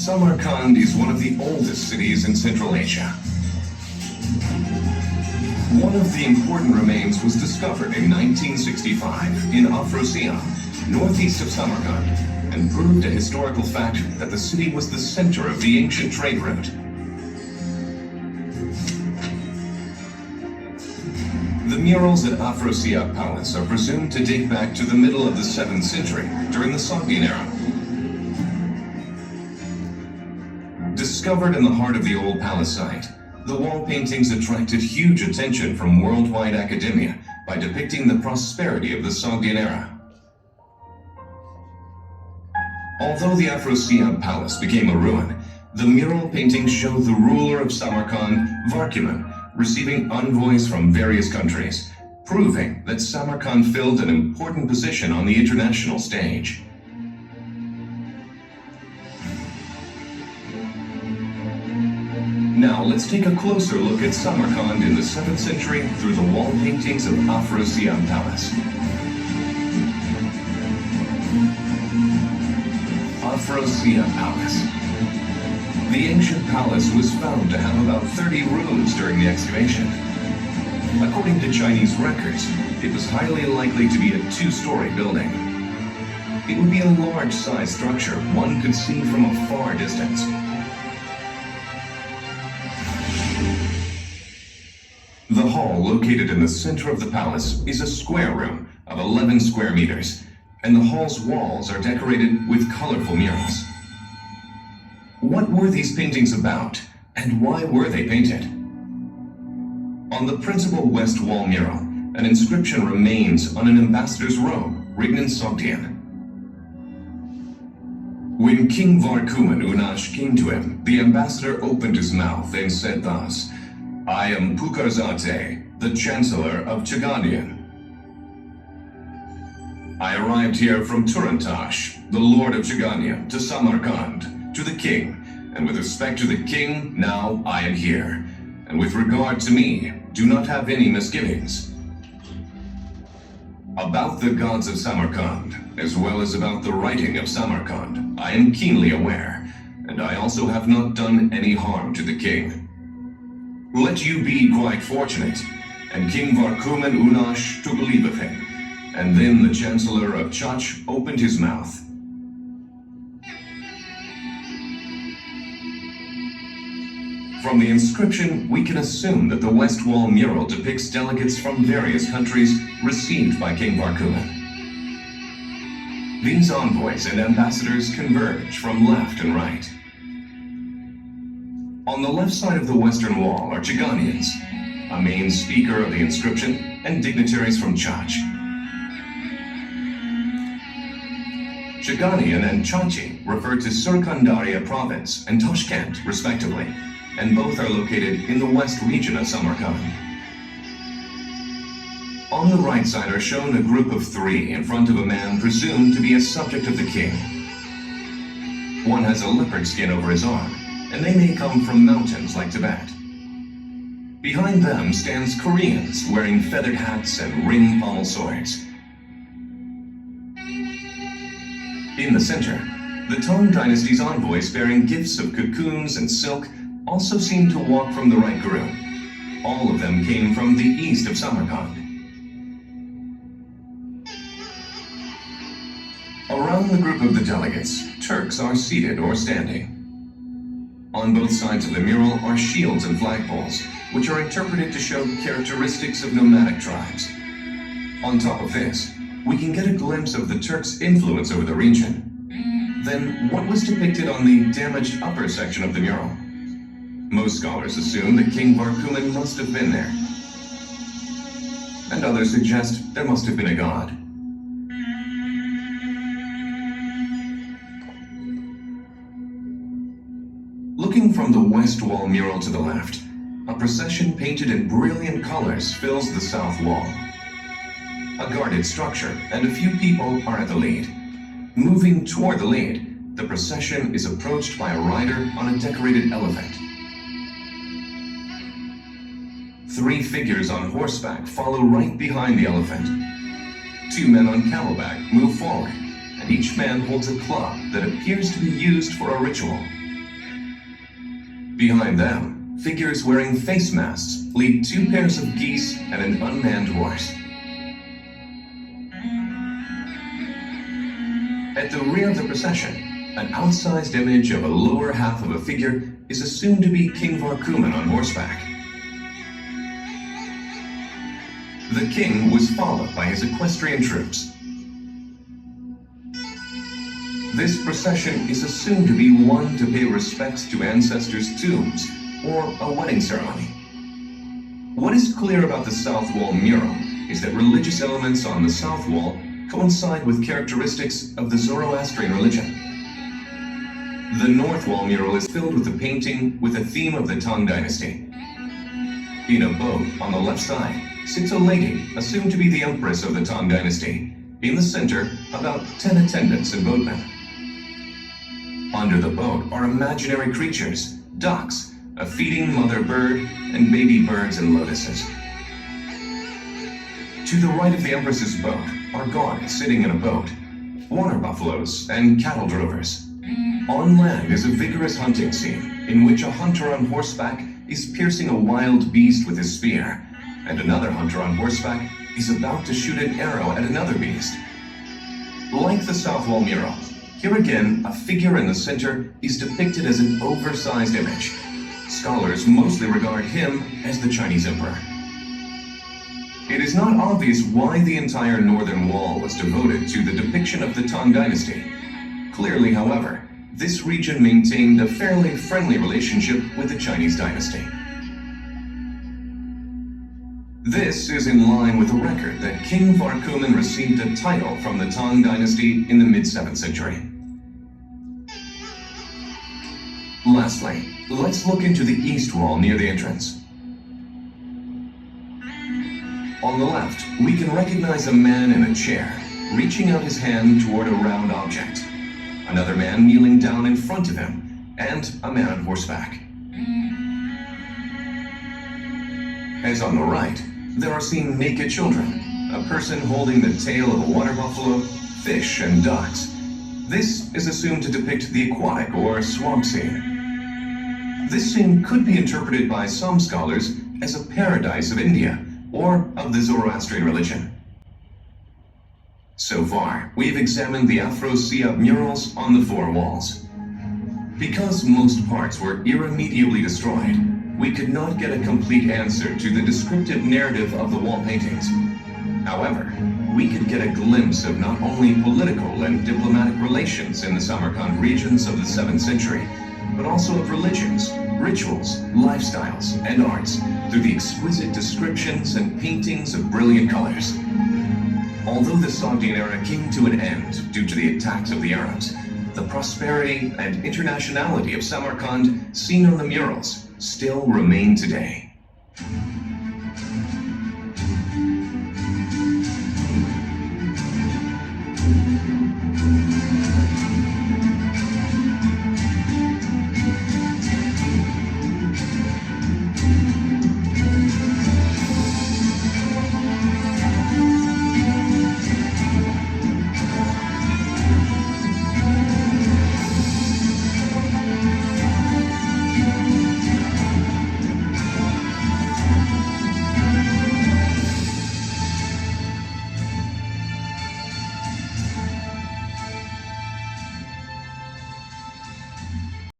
Samarkand is one of the oldest cities in Central Asia. One of the important remains was discovered in 1965 in Afrasiab, northeast of Samarkand, and proved a historical fact that the city was the center of the ancient trade route. The murals at Afrasiab Palace are presumed to date back to the middle of the 7th century, during the Sogdian era. Discovered in the heart of the old palace site, the wall paintings attracted huge attention from worldwide academia by depicting the prosperity of the Sogdian era. Although the Afrasiab Palace became a ruin, the mural paintings show the ruler of Samarkand, Varkuman, receiving envoys from various countries, proving that Samarkand filled an important position on the international stage. Now let's take a closer look at Samarkand in the 7th century through the wall paintings of Afrasiab Palace. Afrasiab Palace. The ancient palace was found to have about 30 rooms during the excavation. According to Chinese records, it was highly likely to be a 2-story building. It would be a large-sized structure one could see from a far distance. The hall located in the center of the palace is a square room of 11 square meters, and the hall's walls are decorated with colorful murals. What were these paintings about, and why were they painted? On the principal west wall mural, an inscription remains on an ambassador's robe written in Sogdian. When King Varkuman Unash came to him, the ambassador opened his mouth and said thus, "I am Pukarzate, the Chancellor of Chaganian. I arrived here from Turantash, the Lord of Chaganian, to Samarkand, to the king, and with respect to the king, now I am here. And with regard to me, do not have any misgivings. About the gods of Samarkand, as well as about the writing of Samarkand, I am keenly aware, and I also have not done any harm to the king. Let you be quite fortunate, and King Varkuman Unash took leave of him, and then the Chancellor of Chach opened his mouth. From the inscription, we can assume that the West Wall mural depicts delegates from various countries received by King Varkuman. These envoys and ambassadors converge from left and right. On the left side of the western wall are Chaganians, a main speaker of the inscription, and dignitaries from Chach. Chaganian and Chachi refer to Surkandaria province and Tashkent, respectively, and both are located in the west region of Samarkand. On the right side are shown a group of 3 in front of a man presumed to be a subject of the king. One has a leopard skin over his arm, and they may come from mountains like Tibet. Behind them stands Koreans wearing feathered hats and ring pommel swords. In the center, the Tang dynasty's envoys bearing gifts of cocoons and silk also seem to walk from the right group. All of them came from the east of Samarkand. Around the group of the delegates, Turks are seated or standing. On both sides of the mural are shields and flagpoles, which are interpreted to show characteristics of nomadic tribes. On top of this, we can get a glimpse of the Turks' influence over the region. Then, what was depicted on the damaged upper section of the mural? Most scholars assume that King Varkuman must have been there. And others suggest there must have been a god. Looking from the west wall mural to the left, a procession painted in brilliant colors fills the south wall. A guarded structure and a few people are at the lead. Moving toward the lead, the procession is approached by a rider on a decorated elephant. 3 figures on horseback follow right behind the elephant. 2 men on camelback move forward, and each man holds a club that appears to be used for a ritual. Behind them, figures wearing face masks lead two pairs of geese and an unmanned horse. At the rear of the procession, an outsized image of a lower half of a figure is assumed to be King Varkumen on horseback. The king was followed by his equestrian troops. This procession is assumed to be one to pay respects to ancestors' tombs or a wedding ceremony. What is clear about the South Wall mural is that religious elements on the South Wall coincide with characteristics of the Zoroastrian religion. The North Wall mural is filled with a painting with a theme of the Tang Dynasty. In a boat on the left side sits a lady assumed to be the empress of the Tang Dynasty. In the center, about 10 attendants and boatmen. Under the boat are imaginary creatures, ducks, a feeding mother bird, and baby birds and lotuses. To the right of the empress's boat are guards sitting in a boat, water buffaloes, and cattle drovers. On land is a vigorous hunting scene in which a hunter on horseback is piercing a wild beast with his spear, and another hunter on horseback is about to shoot an arrow at another beast. Like the South Wall mural, here again, a figure in the center is depicted as an oversized image. Scholars mostly regard him as the Chinese emperor. It is not obvious why the entire northern wall was devoted to the depiction of the Tang Dynasty. Clearly, however, this region maintained a fairly friendly relationship with the Chinese dynasty. This is in line with the record that King Varkumen received a title from the Tang Dynasty in the mid-7th century. Lastly, let's look into the east wall near the entrance. On the left, we can recognize a man in a chair, reaching out his hand toward a round object. Another man kneeling down in front of him, and a man on horseback. As on the right, there are seen naked children, a person holding the tail of a water buffalo, fish, and ducks. This is assumed to depict the aquatic or swamp scene. This scene could be interpreted by some scholars as a paradise of India or of the Zoroastrian religion. So far, we've examined the Afro-Siap murals on the four walls. Because most parts were irremediably destroyed, we could not get a complete answer to the descriptive narrative of the wall paintings. However, we could get a glimpse of not only political and diplomatic relations in the Samarkand regions of the 7th century, but also of religions, rituals, lifestyles, and arts through the exquisite descriptions and paintings of brilliant colors. Although the Sogdian era came to an end due to the attacks of the Arabs, the prosperity and internationality of Samarkand seen on the murals still remain today.